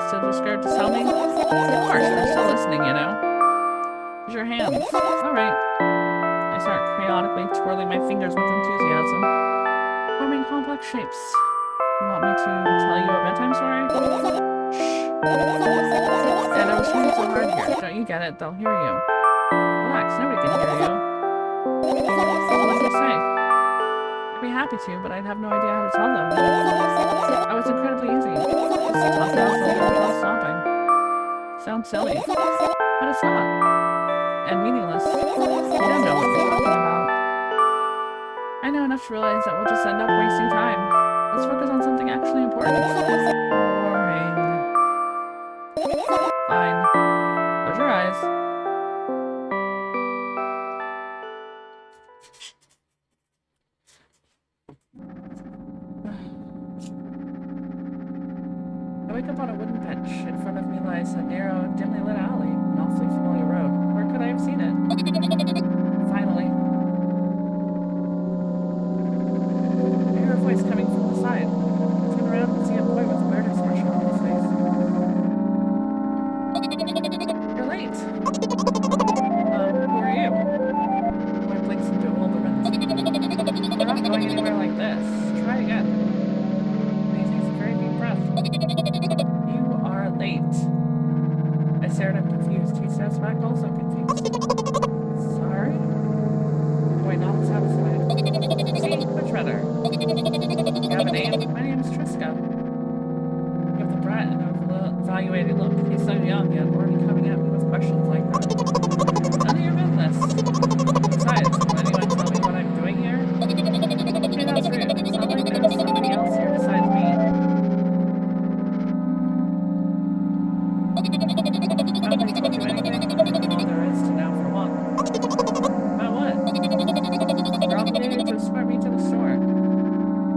[SPEAKER 1] still too scared to tell me? Of course, they're still listening, you know. Use your hands. Alright. I start chaotically twirling my fingers with enthusiasm, forming complex shapes. You want me to tell you a bedtime story? Shh. And I was trying so hard here. Don't you get it? They'll hear you. Relax, nobody can hear you. What do you say? I'd be happy to, but I'd have no idea how to tell them. I was incredibly easy. Just talk out the whole while stopping. Sounds silly, but it's not. And meaningless. You don't know what you're talking about. I know enough to realize that we'll just end up wasting time. Let's focus on something actually important. Boring. Fine. Close your eyes. I wake up on a wooden bench. In front of me lies a narrow, dimly lit alley, an awfully familiar road. Where could I have seen it? Finally. I hear a voice coming from the side. I turn around and see a boy with a weird expression on his face. You're late. Who are you? The boy blinks in bewilderment. We're not going anywhere like this. Try again. And he takes a very deep breath. You are late. I stared at him confused. He steps back also confused. Sorry? The boy nods satisfied. See? Much better. You have a name? My name is Triska. You have the brat and evaluating look. He's so young yet already coming at me with questions like that. None of your business. Besides, can anyone tell me what I'm doing here? Okay, that's rude. It's not like there's somebody else here besides me. Have they told you anything? All there is to know for one. About what? You're obligated to escort me to the store.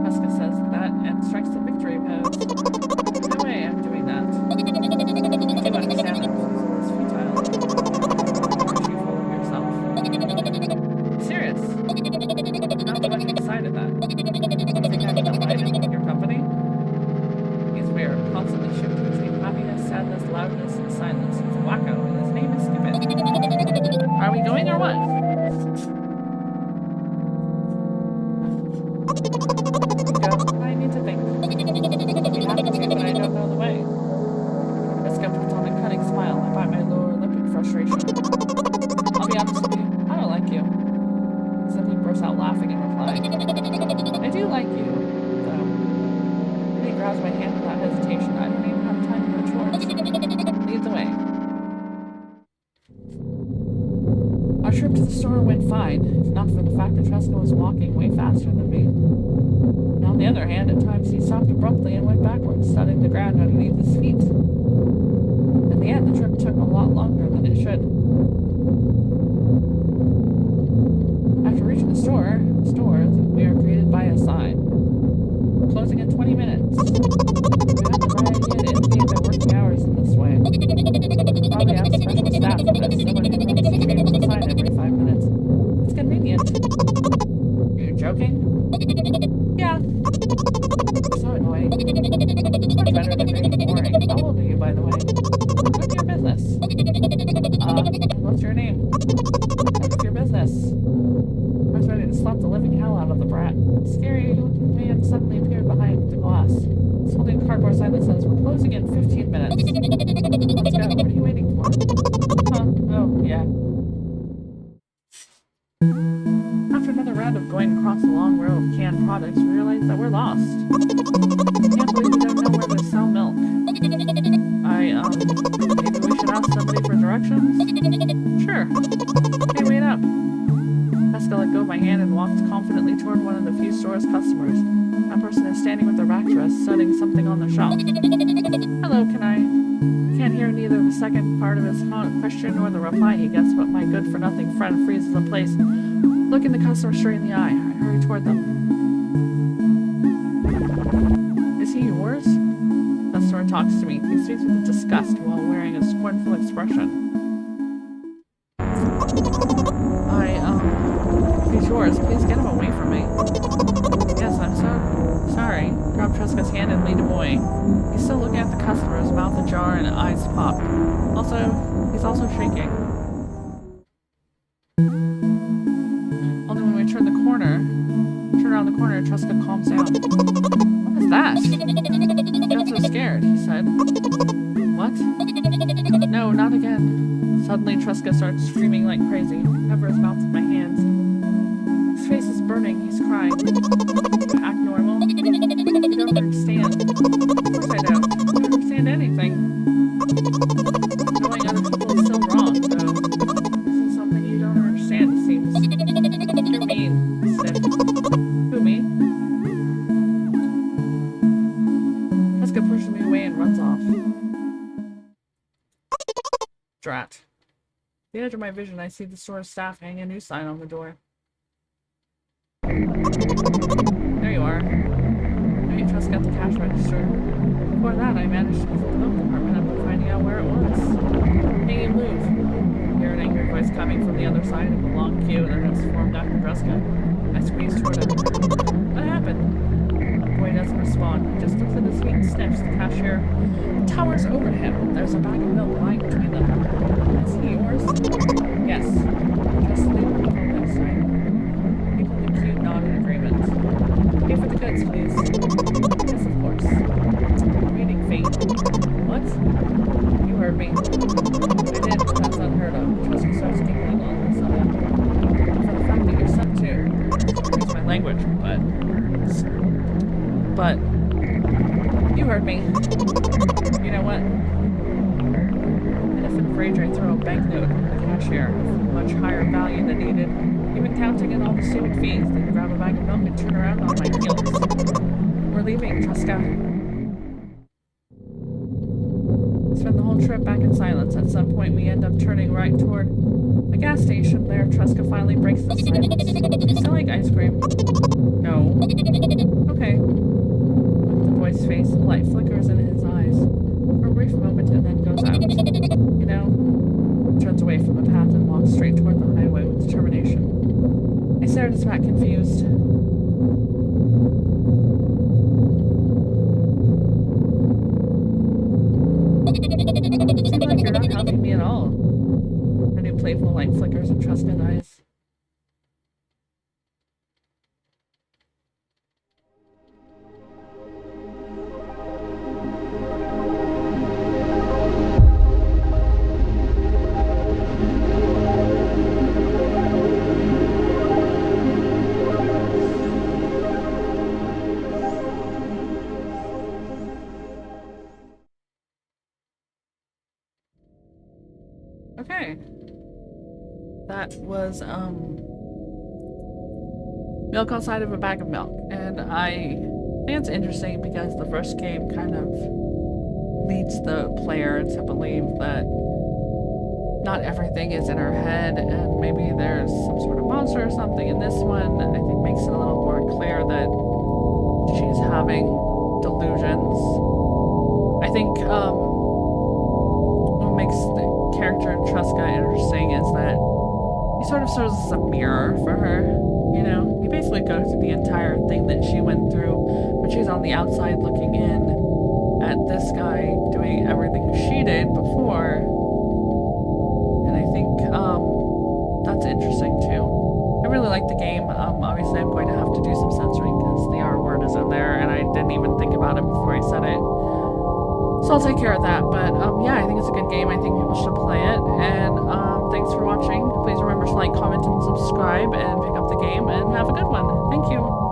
[SPEAKER 1] Pesca says that and strikes the victory pose. No way I'm doing that. You do understand that refusal is futile. Aren't you full of yourself? Serious? Not the one who decided that. You think I'm delighted with your company? He's weird, constantly shifting between happiness, sadness, loudness, and silence. He's a wacko, and his name is Stupid. Are we going or what? Go. I need to think. You have to do, but I don't know the way. Pesca puts on a cunning smile. I bite my lower lip in frustration. I'll be honest with you. I don't like you. He simply bursts out laughing in reply. I do like you, though. He grabs my hand without hesitation. I don't even have time for chores. Lead the way. Our trip to the store went fine, if not for the fact that Tresca was walking way faster than me. And on the other hand, at times he stopped abruptly and went backwards, studying the ground underneath his feet. In the end, the trip took a lot longer than it should. After reaching the store, we are greeted by a sign. Closing in 20 minutes. We had the right idea to indicate their working hours in this way. Probably have special staff for this. Someone who knows to change the sign every 5 minutes. It's convenient. Are you joking? Yeah. So annoying. It's much better than being boring. How old are you, by the way? What's your business? What's your name? What's your business? I was ready to slap the living hell out of the brat. Scary looking man suddenly appeared behind the glass. He's holding a cardboard sign that says, "We're closing in 15 minutes. Let's go. What are you waiting for?" Huh? Oh, yeah. After another round of going across a long row of canned products, we realize that we're lost. Can't believe we don't know where to sell milk. Maybe we should ask somebody for directions? Sure. Hey, wait up. Jessica let go of my hand and walked confidently toward one of the few store's customers. That person is standing with their back to us, studying something on the shelf. Hello, can I? Can't hear neither the second part of his question nor the reply he gets, but my good-for-nothing friend freezes in place, looking the customer straight in the eye. I hurry toward them. Is he yours? The customer talks to me. He speaks with disgust while wearing a scornful expression. If he's yours, please get him away from me. Yes, I'm so sorry. Grab Tresca's hand and lead him away. He's still looking at the customer, his mouth ajar and eyes pop. He's also shaking. Only when we turn around the corner, Tresca calms down. What is that? I'm so scared, he said. What? No, not again. Suddenly, Tresca starts screaming like crazy. I cover his mouth with my hands. His face is burning. He's crying. You act normal? You don't understand. Of course I don't. I don't understand anything. Knowing other people is still wrong, though. This is something you don't understand, it seems. You're mean, Sniff. Who, me? Jessica pushes me away and runs off. Drat. At the edge of my vision, I see the store's staff hanging a new sign on the door. There you are. I meet Tresca at the cash register. Before that, I managed to visit the milk department after finding out where it was. Hey, you move. I hear an angry voice coming from the other side of the long queue that has formed after Tresca. I squeeze toward him. What happened? The boy doesn't respond. He just looks at his feet and sniffs. The cashier towers over him. There's a bag of milk lying between them. Is he yours? Yes. Just leave him until next time. People in the queue nod in agreement. Pay for the goods, please. Yes, of course. Reading fate. What? You heard me. I did, but that's unheard of. Tresca starts giggling all of a sudden. For the fact that you're sent to. Excuse my language, but you heard me. You know what? And if in a rage I throw a banknote at the cashier of much higher value than needed, even counting in all the stupid fees, then grab a bag of milk and turn around on my heels. We're leaving, Tresca. Spend the whole trip back in silence. At some point we end up turning right toward a gas station. There, Tresca finally breaks the silence. Do you still like ice cream? No. Okay. The boy's face, the light flickers in his eyes for a brief moment and then goes out. You know, he turns away from the path and walks straight toward the highway with determination. I stare at his back, confused. Seems like you're not helping me at all. A new playful light flickers in Tresca's eyes. Okay. That was, milk outside of a bag of milk. And I think it's interesting because the first game kind of leads the player to believe that not everything is in her head and maybe there's some sort of monster or something. And this one, I think, makes it a little more clear that she's having delusions. I think, what makes the character Tresca interesting is that he sort of serves as a mirror for her, you know? He basically goes through the entire thing that she went through, but she's on the outside looking in at this guy doing everything she did before. And I think, that's interesting too. I really like the game. Obviously I'm going to have to do some censoring because the R word is in there and I didn't even think about it before I said it. So I'll take care of that, but yeah, I think it's a good game. I think people should play it, and thanks for watching. Please remember to like, comment, and subscribe, and pick up the game and have a good one. Thank you.